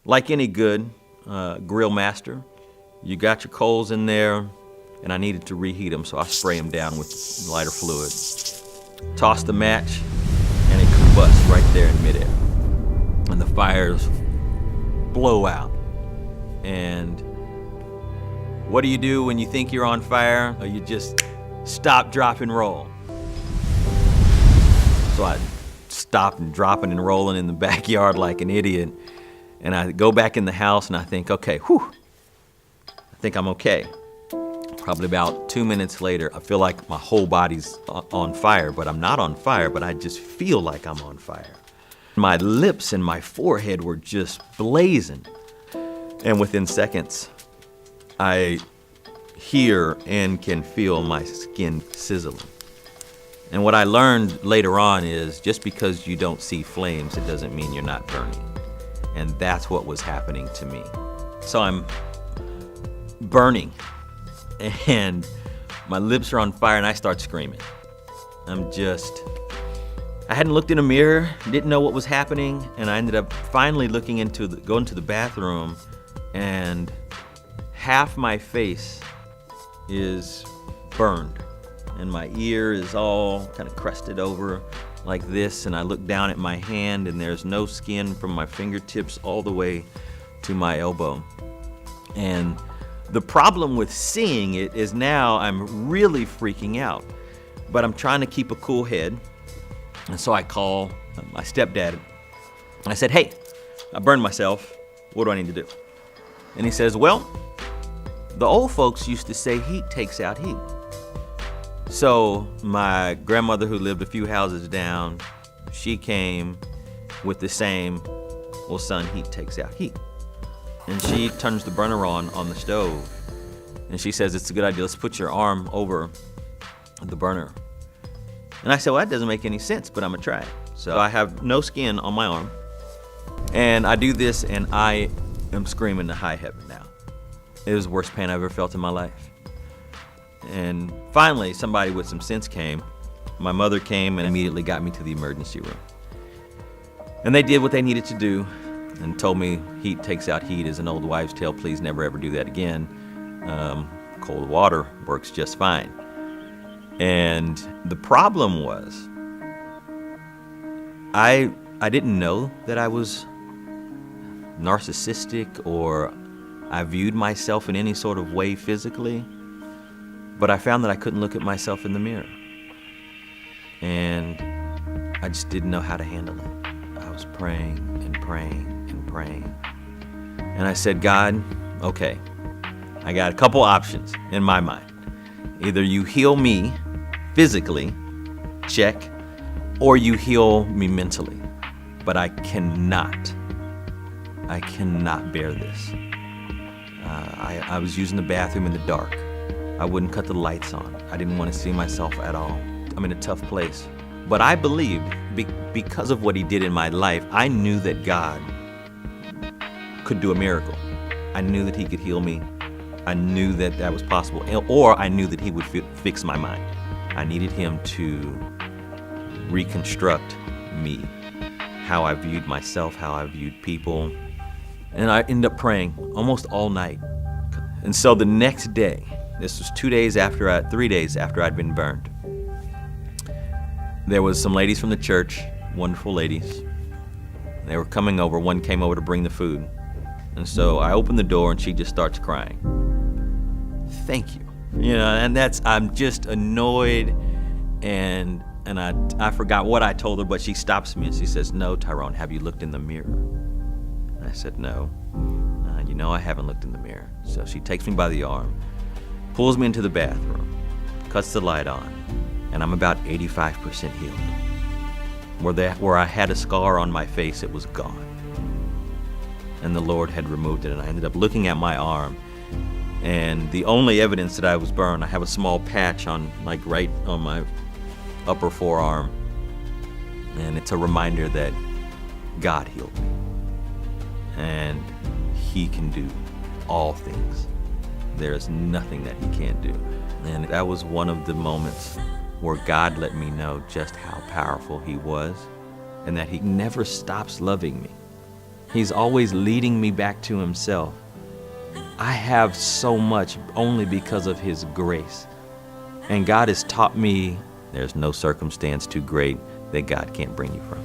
like any good grill master, you got your coals in there, and I needed to reheat them, so I spray them down with lighter fluid. Toss the match, and it combusts right there in midair. And the fires blow out. And what do you do when you think you're on fire? Or you just stop, drop, and roll. So I stopped and dropping and rolling in the backyard like an idiot. And I go back in the house and I think, okay, whew, I think I'm okay. Probably about 2 minutes later, I feel like my whole body's on fire, but I'm not on fire, but I just feel like I'm on fire. My lips and my forehead were just blazing. And within seconds, I hear and can feel my skin sizzling. And what I learned later on is just because you don't see flames, it doesn't mean you're not burning. And that's what was happening to me. So I'm burning, and my lips are on fire, and I start screaming. I hadn't looked in a mirror, didn't know what was happening, and I ended up finally going to the bathroom, and half my face is burned, and my ear is all kind of crusted over like this, and I look down at my hand, and there's no skin from my fingertips all the way to my elbow. And the problem with seeing it is now I'm really freaking out, but I'm trying to keep a cool head. And so I call my stepdad. I said, hey, I burned myself. What do I need to do? And he says, well, the old folks used to say heat takes out heat. So my grandmother, who lived a few houses down, she came with the same, well, son, heat takes out heat. And she turns the burner on the stove. And she says, it's a good idea. Let's put your arm over the burner. And I said, well, that doesn't make any sense, but I'm gonna try it. So I have no skin on my arm. And I do this, and I am screaming to high heaven now. It was the worst pain I've ever felt in my life. And finally, somebody with some sense came. My mother came and immediately got me to the emergency room. And they did what they needed to do and told me heat takes out heat is an old wives' tale. Please never ever do that again. Cold water works just fine. And the problem was, I didn't know that I was narcissistic or I viewed myself in any sort of way physically, but I found that I couldn't look at myself in the mirror. And I just didn't know how to handle it. I was praying and praying and praying. And I said, God, okay, I got a couple options in my mind. Either you heal me physically, check, or you heal me mentally. But I cannot bear this. I was using the bathroom in the dark. I wouldn't cut the lights on. I didn't want to see myself at all. I'm in a tough place. But I believed, because of what he did in my life, I knew that God could do a miracle. I knew that he could heal me. I knew that that was possible. Or I knew that he would fix my mind. I needed him to reconstruct me, how I viewed myself, how I viewed people. And I ended up praying almost all night. And so the next day, this was 3 days after I'd been burned, there was some ladies from the church, wonderful ladies. They were coming over. One came over to bring the food. And so I opened the door and she just starts crying. Thank you. And I'm just annoyed, and I forgot what I told her, but she stops me and she says, no, Tyrone, have you looked in the mirror? And I said, no. I haven't looked in the mirror. So she takes me by the arm, pulls me into the bathroom, cuts the light on, and I'm about 85% healed. Where I had a scar on my face, it was gone. And the Lord had removed it, and I ended up looking at my arm, and the only evidence that I was burned, I have a small patch right on my upper forearm, and it's a reminder that God healed me, and he can do all things. There is nothing that he can't do. And that was one of the moments where God let me know just how powerful he was, and that he never stops loving me. He's always leading me back to himself. I have so much only because of his grace. And God has taught me there's no circumstance too great that God can't bring you from.